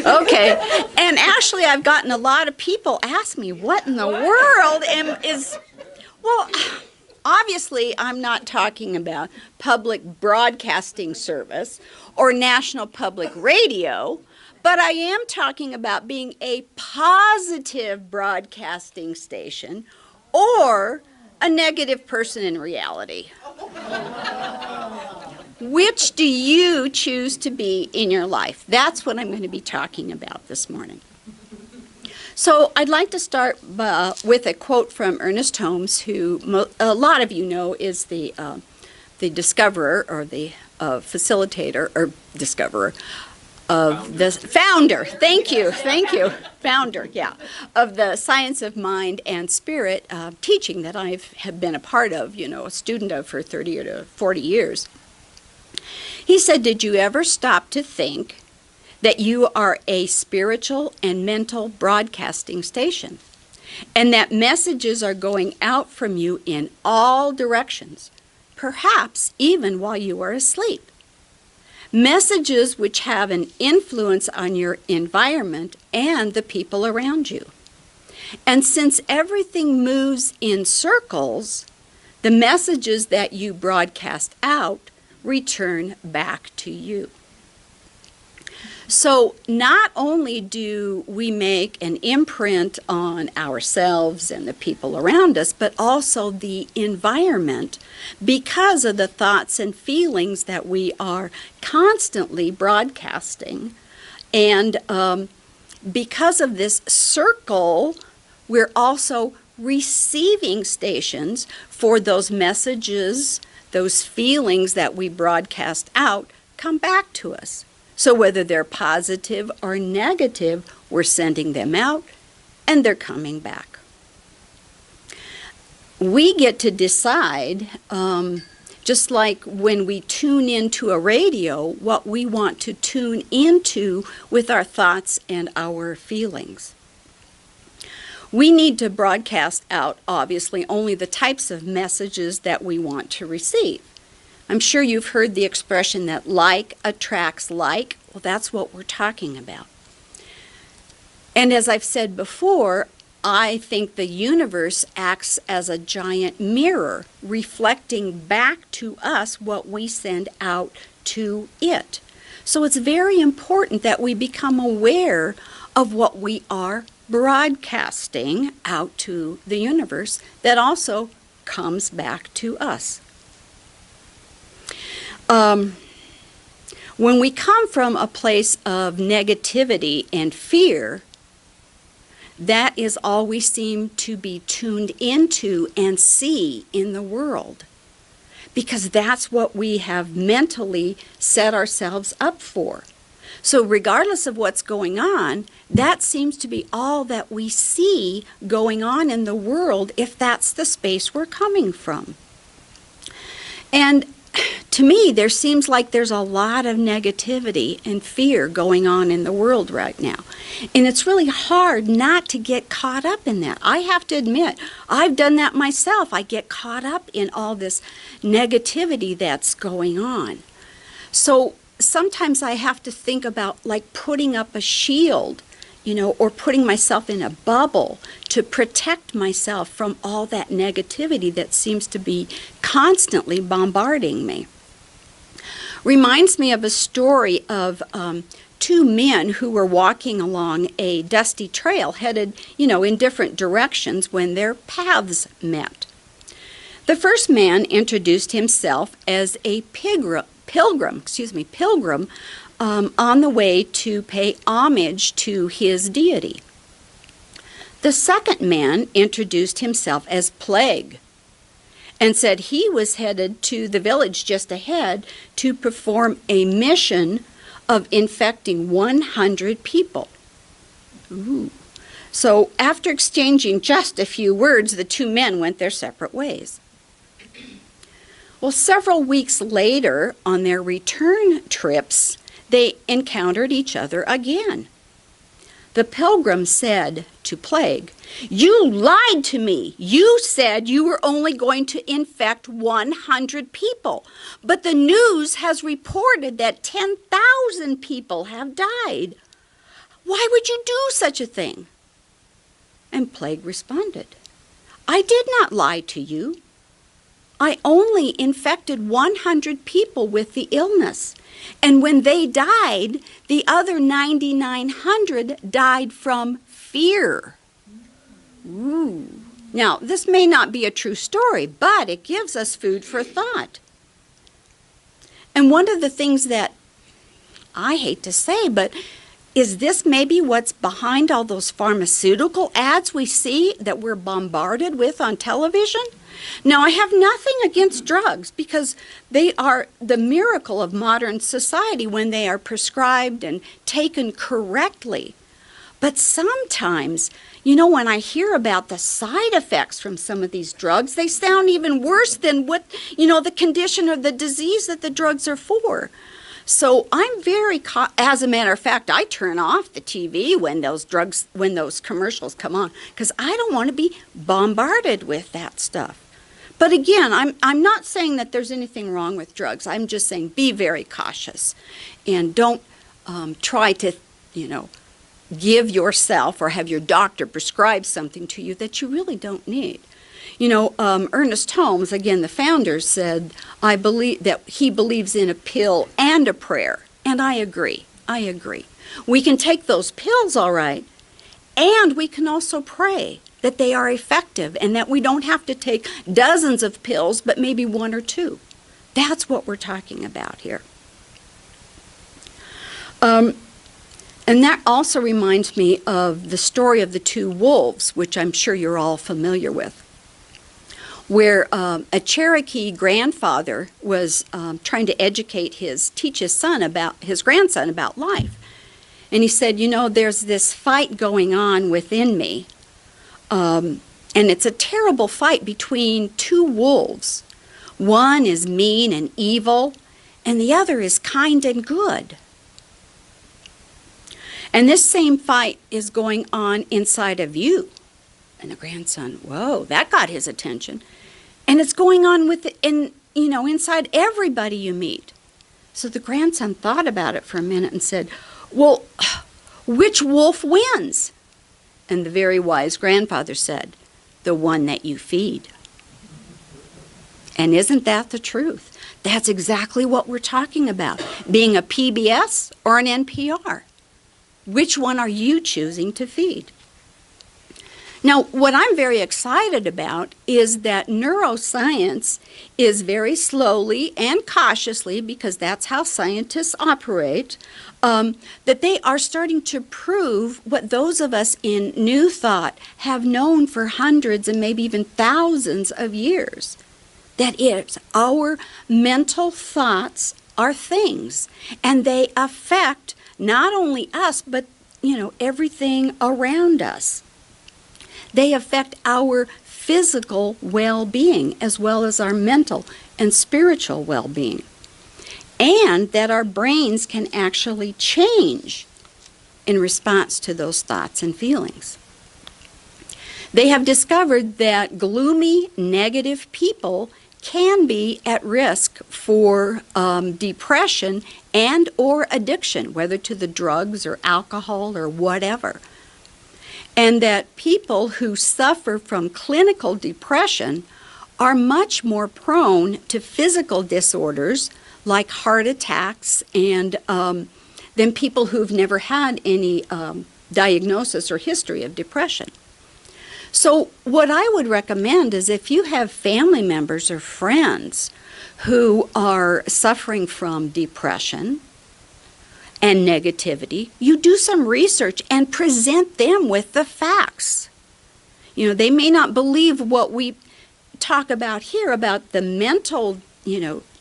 Okay, and actually I've gotten a lot of people ask me, what in the world well, obviously I'm not talking about public broadcasting service or national public radio, but I am talking about being a positive broadcasting station or a negative person in reality. Which do you choose to be in your life? That's what I'm going to be talking about this morning. So I'd like to start with a quote from Ernest Holmes, who a lot of you know is the discoverer or the facilitator or discoverer of the founder. Thank you. Founder, yeah, of the science of mind and spirit teaching that have been a part of, a student of for 30 to 40 years. He said, "Did you ever stop to think that you are a spiritual and mental broadcasting station, and that messages are going out from you in all directions, perhaps even while you are asleep? Messages which have an influence on your environment and the people around you. And since everything moves in circles, the messages that you broadcast out return back to you." So not only do we make an imprint on ourselves and the people around us, but also the environment because of the thoughts and feelings that we are constantly broadcasting. And because of this circle, we're also receiving stations for those messages, those feelings that we broadcast out come back to us. So whether they're positive or negative, we're sending them out and they're coming back. We get to decide, just like when we tune into a radio, what we want to tune into with our thoughts and our feelings. We need to broadcast out, obviously, only the types of messages that we want to receive. I'm sure you've heard the expression that like attracts like. Well, that's what we're talking about. And as I've said before, I think the universe acts as a giant mirror, reflecting back to us what we send out to it. So it's very important that we become aware of what we are broadcasting out to the universe that also comes back to us. When we come from a place of negativity and fear, that is all we seem to be tuned into and see in the world, because that's what we have mentally set ourselves up for. So regardless of what's going on, that seems to be all that we see going on in the world if that's the space we're coming from. And to me, there seems like there's a lot of negativity and fear going on in the world right now. And it's really hard not to get caught up in that. I have to admit, I've done that myself. I get caught up in all this negativity that's going on. So sometimes I have to think about like putting up a shield, or putting myself in a bubble to protect myself from all that negativity that seems to be constantly bombarding me. Reminds me of a story of two men who were walking along a dusty trail headed, in different directions when their paths met. The first man introduced himself as a pilgrim on the way to pay homage to his deity. The second man introduced himself as Plague and said he was headed to the village just ahead to perform a mission of infecting 100 people. Ooh. So after exchanging just a few words, the two men went their separate ways. Well, several weeks later, on their return trips, they encountered each other again. The pilgrim said to Plague, "You lied to me. You said you were only going to infect 100 people, but the news has reported that 10,000 people have died. Why would you do such a thing?" And Plague responded, "I did not lie to you. I only infected 100 people with the illness, and when they died, the other 9,900 died from fear." Ooh. Now, this may not be a true story, but it gives us food for thought. And one of the things that I hate to say, but is this maybe what's behind all those pharmaceutical ads we see that we're bombarded with on television? Now, I have nothing against drugs because they are the miracle of modern society when they are prescribed and taken correctly. But sometimes, when I hear about the side effects from some of these drugs, they sound even worse than what, the condition or the disease that the drugs are for. So I'm as a matter of fact, I turn off the TV when those commercials come on, because I don't want to be bombarded with that stuff. But again, I'm not saying that there's anything wrong with drugs. I'm just saying be very cautious and don't try to, give yourself or have your doctor prescribe something to you that you really don't need. Ernest Holmes, again, the founder, said, "I believe that he believes in a pill and a prayer." And I agree. We can take those pills, all right, and we can also pray that they are effective and that we don't have to take dozens of pills, but maybe one or two. That's what we're talking about here. And that also reminds me of the story of the two wolves, which I'm sure you're all familiar with, where a Cherokee grandfather was trying to teach his grandson about life. And he said, there's this fight going on within me, and it's a terrible fight between two wolves. One is mean and evil, and the other is kind and good. And this same fight is going on inside of you. And the grandson, whoa, that got his attention. And it's going on inside everybody you meet. So the grandson thought about it for a minute and said, "Well, which wolf wins?" And the very wise grandfather said, "The one that you feed." And isn't that the truth? That's exactly what we're talking about, being a PBS or an NPR. Which one are you choosing to feed? Now, what I'm very excited about is that neuroscience is very slowly and cautiously, because that's how scientists operate, that they are starting to prove what those of us in New Thought have known for hundreds and maybe even thousands of years. That is, our mental thoughts are things, and they affect not only us, but, everything around us. They affect our physical well-being as well as our mental and spiritual well-being. And that our brains can actually change in response to those thoughts and feelings. They have discovered that gloomy, negative people can be at risk for depression and or addiction, whether to the drugs or alcohol or whatever. And that people who suffer from clinical depression are much more prone to physical disorders like heart attacks and than people who've never had any diagnosis or history of depression. So what I would recommend is if you have family members or friends who are suffering from depression and negativity, you do some research and present them with the facts. They may not believe what we talk about here about the mental,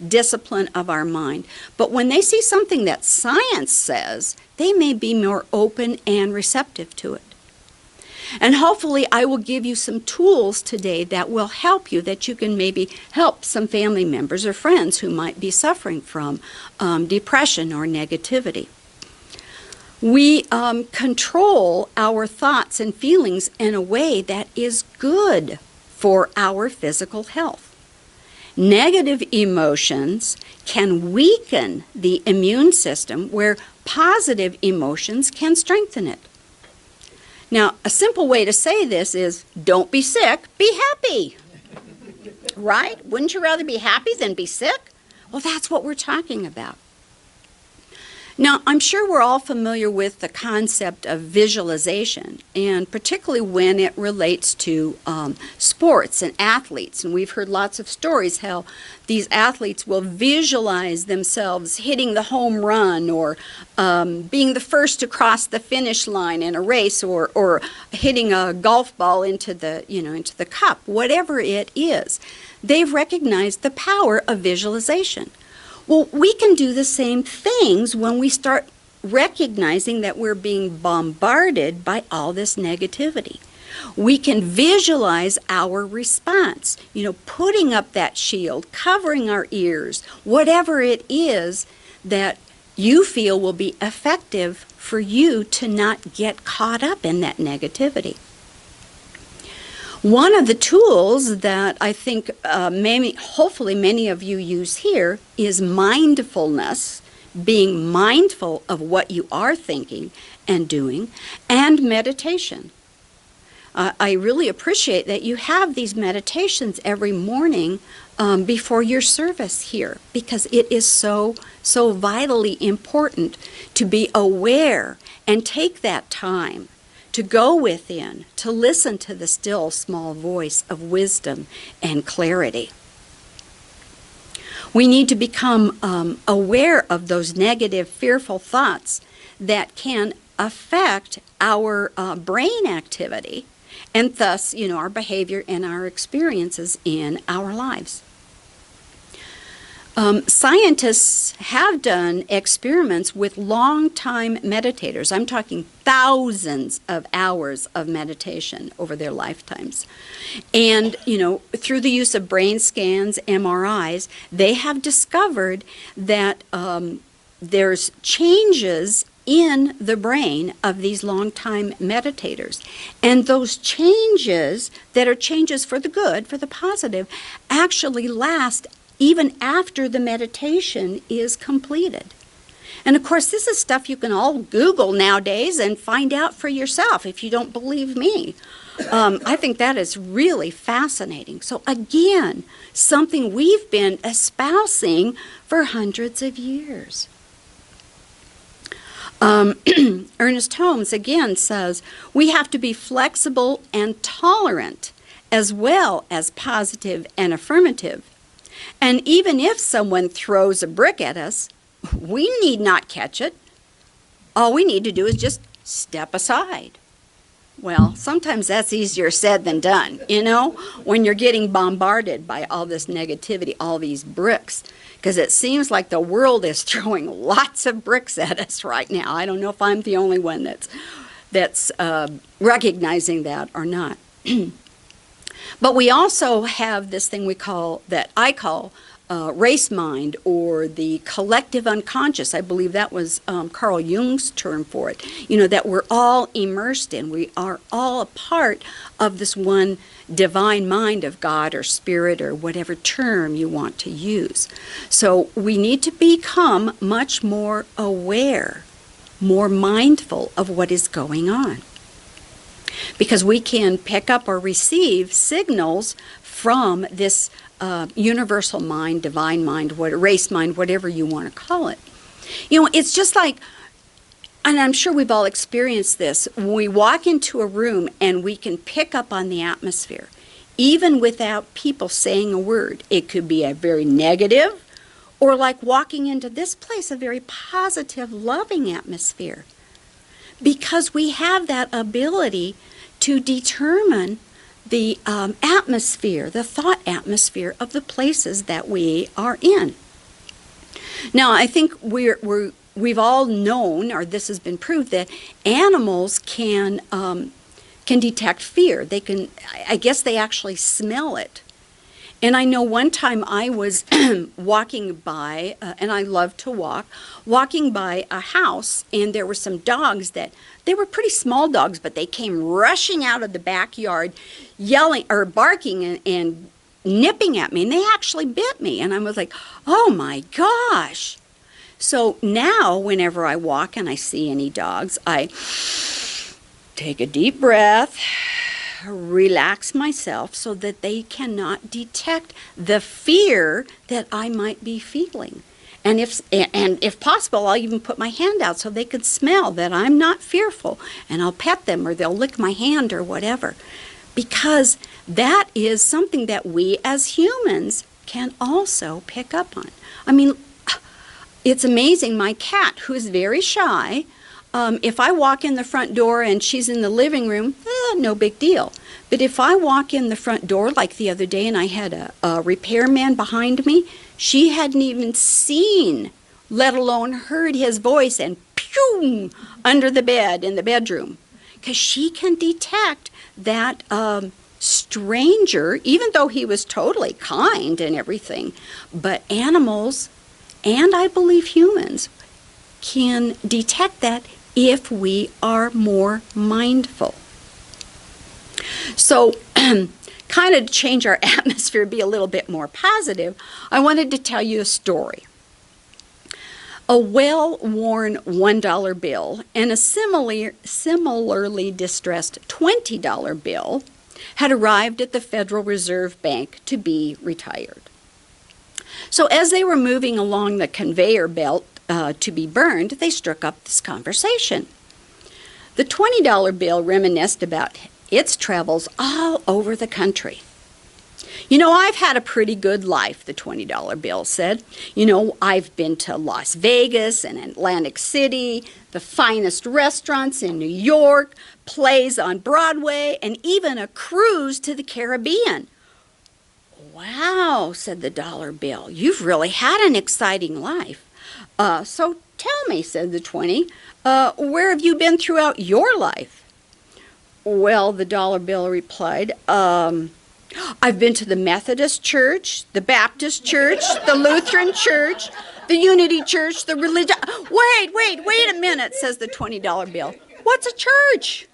discipline of our mind, but when they see something that science says, they may be more open and receptive to it. And hopefully I will give you some tools today that will help you, that you can maybe help some family members or friends who might be suffering from depression or negativity. We control our thoughts and feelings in a way that is good for our physical health. Negative emotions can weaken the immune system, where positive emotions can strengthen it. Now, a simple way to say this is, don't be sick, be happy. Right? Wouldn't you rather be happy than be sick? Well, that's what we're talking about. Now, I'm sure we're all familiar with the concept of visualization, and particularly when it relates to sports and athletes. And we've heard lots of stories how these athletes will visualize themselves hitting the home run, or being the first to cross the finish line in a race, or hitting a golf ball into the cup, whatever it is. They've recognized the power of visualization. Well, we can do the same things when we start recognizing that we're being bombarded by all this negativity. We can visualize our response, putting up that shield, covering our ears, whatever it is that you feel will be effective for you to not get caught up in that negativity. One of the tools that I think hopefully many of you use here is mindfulness, being mindful of what you are thinking and doing, and meditation. I really appreciate that you have these meditations every morning before your service here, because it is so vitally important to be aware and take that time to go within, to listen to the still small voice of wisdom and clarity. We need to become aware of those negative, fearful thoughts that can affect our brain activity, and thus, our behavior and our experiences in our lives. Scientists have done experiments with long-time meditators. I'm talking thousands of hours of meditation over their lifetimes. And, through the use of brain scans, MRIs, they have discovered that there's changes in the brain of these long-time meditators. And those changes that are changes for the good, for the positive, actually last even after the meditation is completed. And of course, this is stuff you can all Google nowadays and find out for yourself if you don't believe me. I think that is really fascinating. So again, something we've been espousing for hundreds of years. Ernest Holmes again says, we have to be flexible and tolerant, as well as positive and affirmative. And even if someone throws a brick at us, we need not catch it. All we need to do is just step aside. Well, sometimes that's easier said than done, when you're getting bombarded by all this negativity, all these bricks, because it seems like the world is throwing lots of bricks at us right now. I don't know if I'm the only one that's recognizing that or not. But we also have this thing I call race mind, or the collective unconscious. I believe that was Carl Jung's term for it. That we're all immersed in. We are all a part of this one divine mind of God or spirit, or whatever term you want to use. So we need to become much more aware, more mindful of what is going on. Because we can pick up or receive signals from this universal mind, divine mind, race mind, whatever you want to call it. It's just like, and I'm sure we've all experienced this, when we walk into a room and we can pick up on the atmosphere, even without people saying a word. It could be a very negative, or like walking into this place, a very positive, loving atmosphere. Because we have that ability to determine the atmosphere, the thought atmosphere of the places that we are in. Now, I think we've all known, or this has been proved, that animals can detect fear. I guess they actually smell it. And I know one time I was walking by, and I love to walk, walking by a house, and there were some dogs they were pretty small dogs, but they came rushing out of the backyard, yelling or barking and nipping at me, and they actually bit me. And I was like, oh my gosh. So now whenever I walk and I see any dogs, I take a deep breath, relax myself so that they cannot detect the fear that I might be feeling. And if possible, I'll even put my hand out so they could smell that I'm not fearful, and I'll pet them or they'll lick my hand or whatever. Because that is something that we as humans can also pick up on. I mean, it's amazing. My cat, who is very shy, if I walk in the front door and she's in the living room, no big deal. But if I walk in the front door, like the other day, and I had a repairman behind me, she hadn't even seen, let alone heard his voice, and pew, under the bed in the bedroom. Because she can detect that stranger, even though he was totally kind and everything. But animals, and I believe humans, can detect that if we are more mindful. So, kind of to change our atmosphere, be a little bit more positive, I wanted to tell you a story. A well-worn $1 bill and a similarly distressed $20 bill had arrived at the Federal Reserve Bank to be retired. So as they were moving along the conveyor belt to be burned, they struck up this conversation. The $20 bill reminisced about its travels all over the country. You know, I've had a pretty good life, the $20 bill said. You know, I've been to Las Vegas and Atlantic City, the finest restaurants in New York, plays on Broadway, and even a cruise to the Caribbean. Wow, said the dollar bill, you've really had an exciting life. So tell me, said the 20, where have you been throughout your life? Well, the dollar bill replied, I've been to the Methodist Church, the Baptist Church, the Lutheran Church, the Unity Church, the religion... Wait a minute, says the $20 bill. What's a church?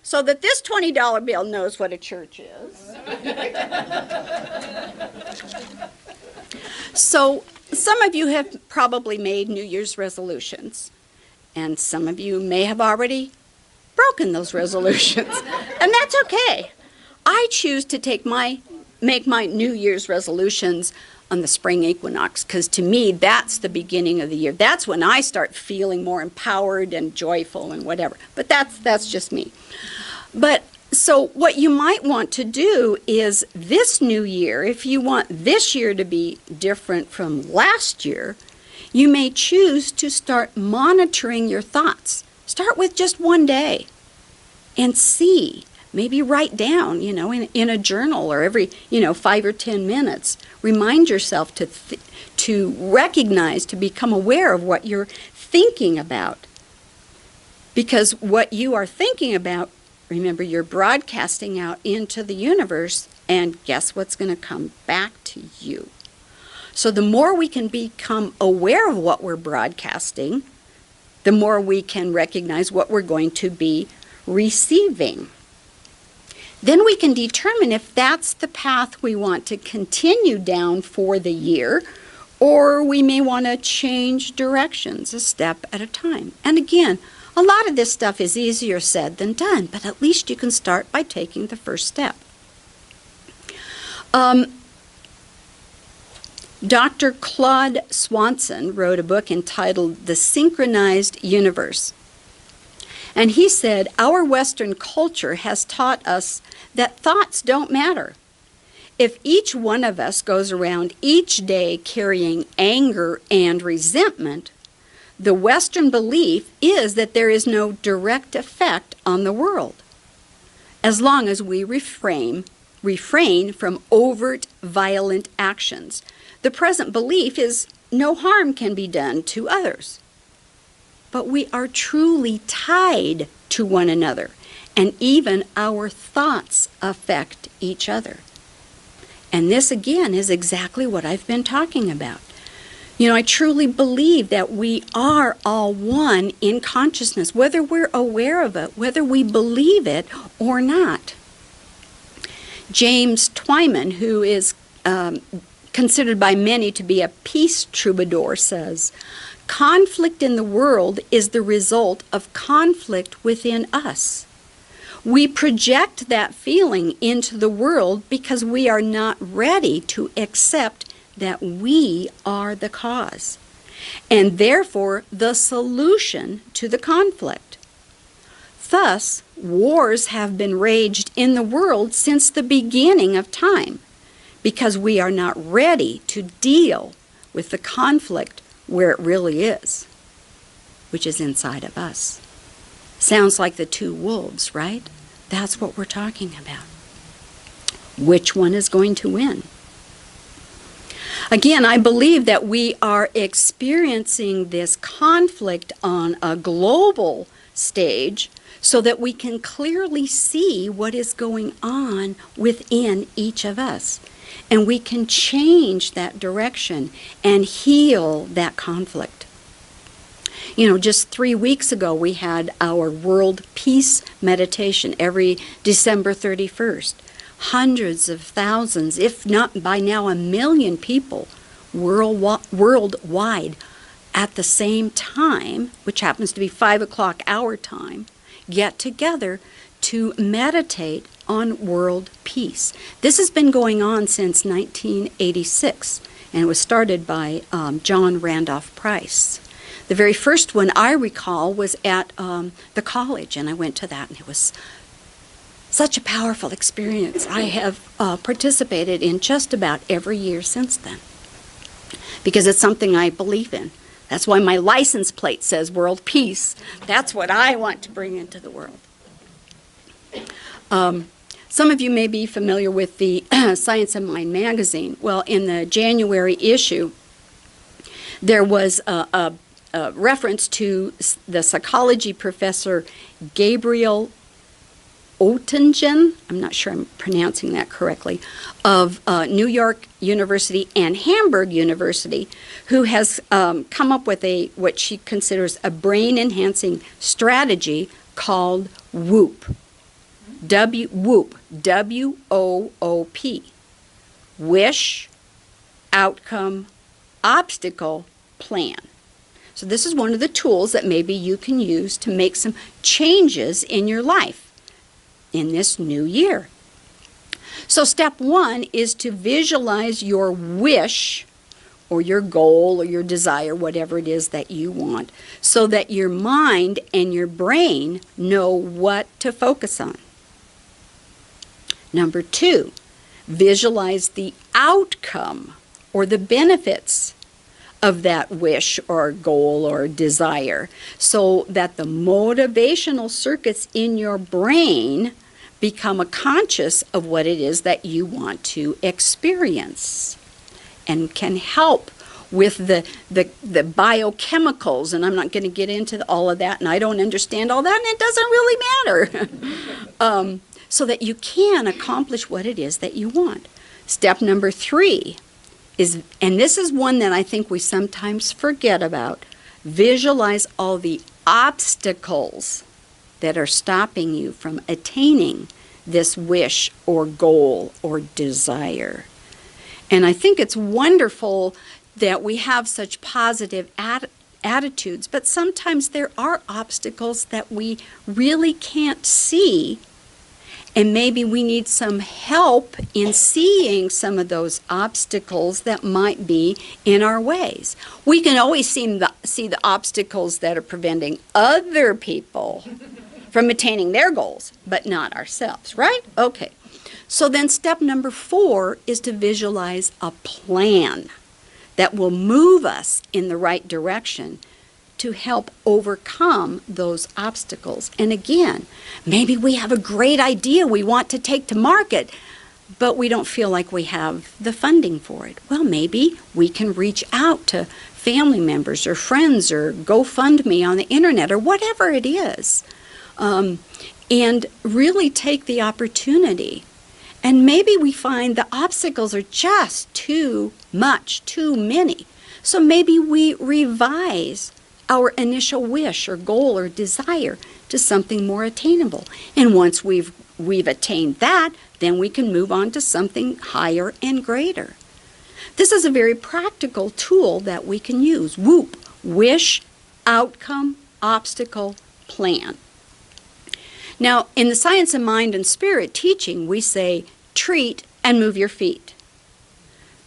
So that this $20 bill knows what a church is. So some of you have probably made New Year's resolutions, and some of you may have already broken those resolutions, and that's okay. I choose to make my New Year's resolutions on the spring equinox, because to me that's the beginning of the year. That's when I start feeling more empowered and joyful and whatever. But that's just me. But so what you might want to do is this new year, if you want this year to be different from last year, you may choose to start monitoring your thoughts. Start with just one day and see. Maybe write down, in a journal or every, 5 or 10 minutes. Remind yourself to recognize, to become aware of what you're thinking about. Because what you are thinking about, remember, you're broadcasting out into the universe, and guess what's going to come back to you? So the more we can become aware of what we're broadcasting, the more we can recognize what we're going to be receiving. Then we can determine if that's the path we want to continue down for the year, or we may want to change directions a step at a time. And again, a lot of this stuff is easier said than done, but at least you can start by taking the first step. Dr. Claude Swanson wrote a book entitled The Synchronized Universe. And he said, our Western culture has taught us that thoughts don't matter. If each one of us goes around each day carrying anger and resentment, the Western belief is that there is no direct effect on the world, as long as we refrain from overt violent actions. The present belief is no harm can be done to others. but we are truly tied to one another, and even our thoughts affect each other. And this, again, is exactly what I've been talking about. You know, I truly believe that we are all one in consciousness, whether we're aware of it, whether we believe it or not. James Twyman, who is considered by many to be a peace troubadour, says, "Conflict in the world is the result of conflict within us. We project that feeling into the world because we are not ready to accept that we are the cause, and therefore the solution to the conflict. Thus, wars have been waged in the world since the beginning of time, because we are not ready to deal with the conflict where it really is, which is inside of us." Sounds like the two wolves, right? That's what we're talking about. Which one is going to win? Again, I believe that we are experiencing this conflict on a global stage so that we can clearly see what is going on within each of us. And we can change that direction and heal that conflict. You know, just 3 weeks ago, we had our World Peace Meditation every December 31st. Hundreds of thousands, if not by now 1 million people worldwide at the same time, which happens to be 5 o'clock our time, get together to meditate on world peace. This has been going on since 1986, and it was started by John Randolph Price. The very first one I recall was at the college, and I went to that, and it was such a powerful experience. I have participated in just about every year since then, because it's something I believe in. That's why my license plate says World Peace. That's what I want to bring into the world. Some of you may be familiar with the Science of Mind magazine. Well, in the January issue, there was a reference to the psychology professor Gabriel Oettingen, I'm not sure I'm pronouncing that correctly, of New York University and Hamburg University, who has come up with what she considers a brain-enhancing strategy called WOOP. WOOP, W-O-O-P. Wish, Outcome, Obstacle, Plan. So this is one of the tools that maybe you can use to make some changes in your life in this new year. So step 1 is to visualize your wish or your goal or your desire, whatever it is that you want, so that your mind and your brain know what to focus on. Number 2, visualize the outcome or the benefits of that wish or goal or desire, so that the motivational circuits in your brain become conscious of what it is that you want to experience, and can help with the biochemicals. And I'm not going to get into all of that, and I don't understand all that, and it doesn't really matter. So that you can accomplish what it is that you want. Step number 3 is, and this is one that I think we sometimes forget about, visualize all the obstacles that are stopping you from attaining this wish or goal or desire. And I think it's wonderful that we have such positive attitudes, but sometimes there are obstacles that we really can't see. And maybe we need some help in seeing some of those obstacles that might be in our ways. We can always see the obstacles that are preventing other people from attaining their goals, but not ourselves, right? Okay. So then step number 4 is to visualize a plan that will move us in the right direction to help overcome those obstacles. And again, maybe we have a great idea we want to take to market, but we don't feel like we have the funding for it. Well, maybe we can reach out to family members or friends or GoFundMe on the internet or whatever it is, and really take the opportunity. And maybe we find the obstacles are just too much, too many. So maybe we revise our initial wish or goal or desire to something more attainable. And once we've attained that, then we can move on to something higher and greater. This is a very practical tool that we can use. WOOP, wish, outcome, obstacle, plan. Now, in the Science of Mind and Spirit teaching, we say treat and move your feet.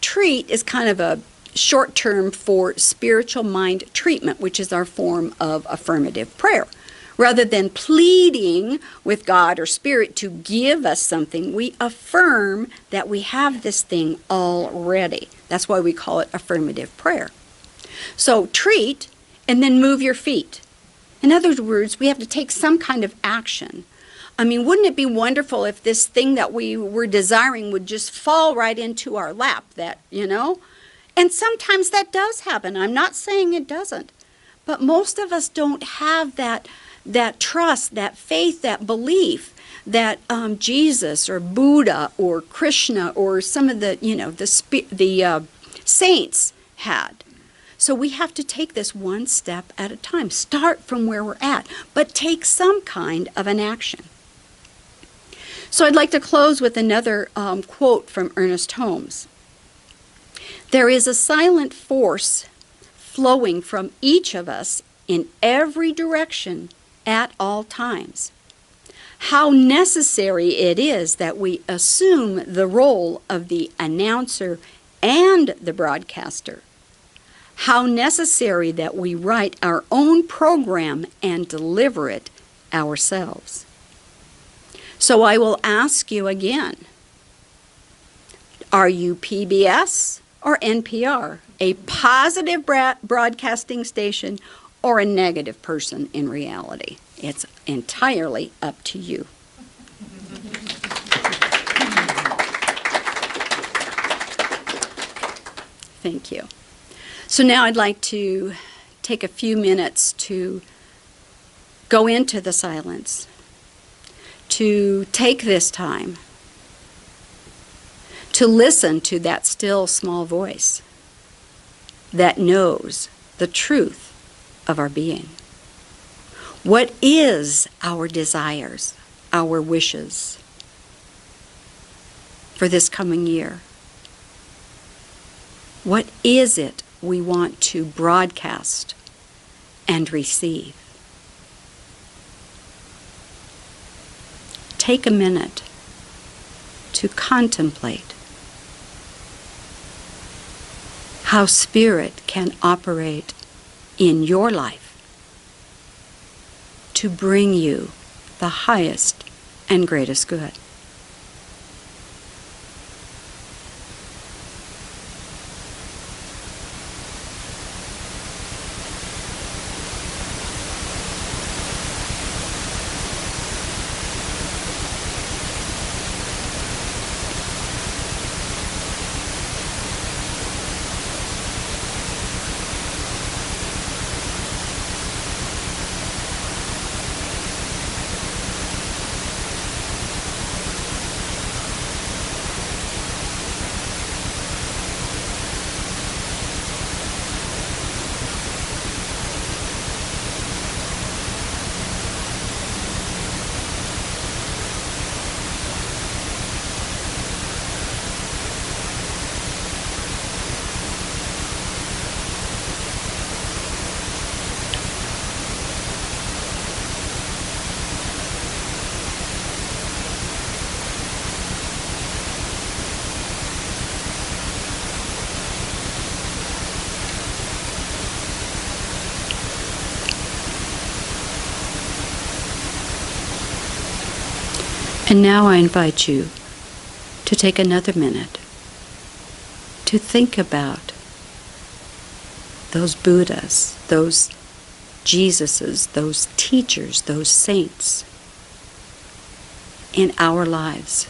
Treat is kind of a short term for spiritual mind treatment, which is our form of affirmative prayer. Rather than pleading with God or Spirit to give us something, we affirm that we have this thing already. That's why we call it affirmative prayer. So treat and then move your feet. In other words, we have to take some kind of action. I mean, wouldn't it be wonderful if this thing that we were desiring would just fall right into our lap, And sometimes that does happen. I'm not saying it doesn't. But most of us don't have that trust, that faith, that belief that Jesus or Buddha or Krishna or some of the saints had. So we have to take this one step at a time. Start from where we're at, but take some kind of an action. So I'd like to close with another quote from Ernest Holmes. There is a silent force flowing from each of us in every direction at all times. How necessary it is that we assume the role of the announcer and the broadcaster. How necessary that we write our own program and deliver it ourselves. So I will ask you again, are you PBS or NPR, a positive broadcasting station or a negative person in reality? It's entirely up to you. Thank you. So now I'd like to take a few minutes to go into the silence, to take this time, to listen to that still small voice that knows the truth of our being. What is our desires, our wishes for this coming year? What is it we want to broadcast and receive? Take a minute to contemplate how Spirit can operate in your life to bring you the highest and greatest good. And now I invite you to take another minute to think about those Buddhas, those Jesuses, those teachers, those saints in our lives.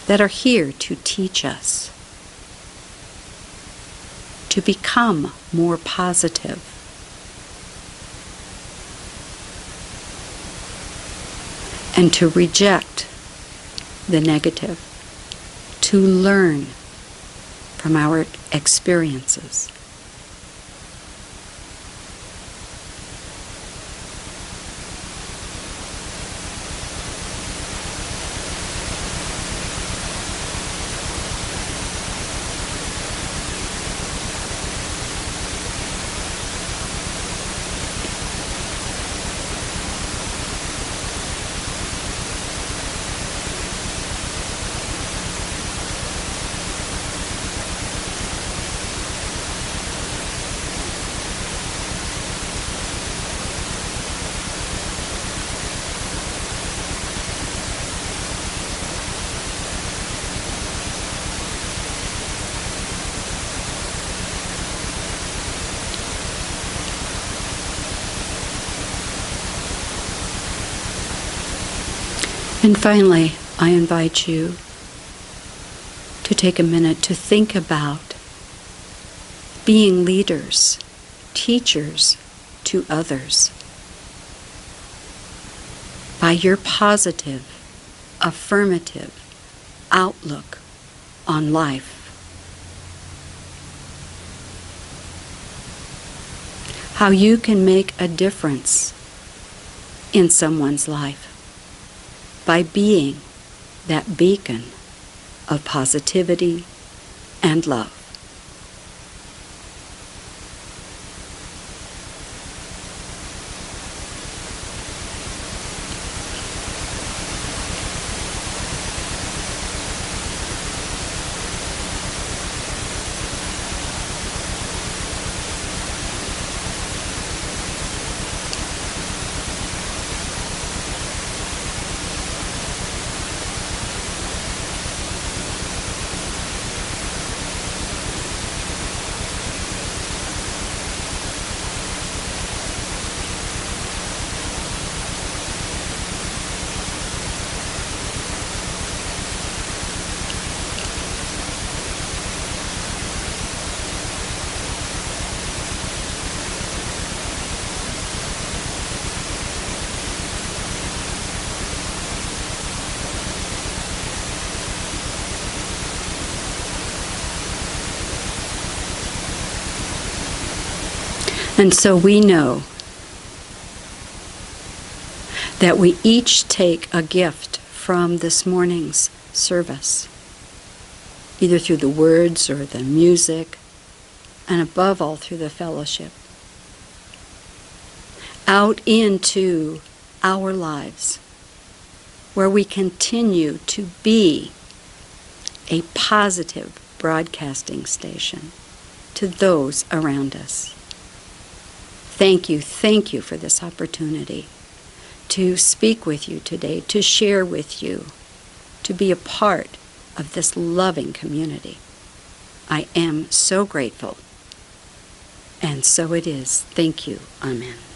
that are here to teach us to become more positive. And to reject the negative, to learn from our experiences. And finally, I invite you to take a minute to think about being leaders, teachers to others by your positive, affirmative outlook on life. How you can make a difference in someone's life by being that beacon of positivity and love. And so we know that we each take a gift from this morning's service, either through the words or the music, and above all through the fellowship, out into our lives, where we continue to be a positive broadcasting station to those around us. Thank you for this opportunity to speak with you today, to share with you, to be a part of this loving community. I am so grateful, and so it is. Thank you. Amen.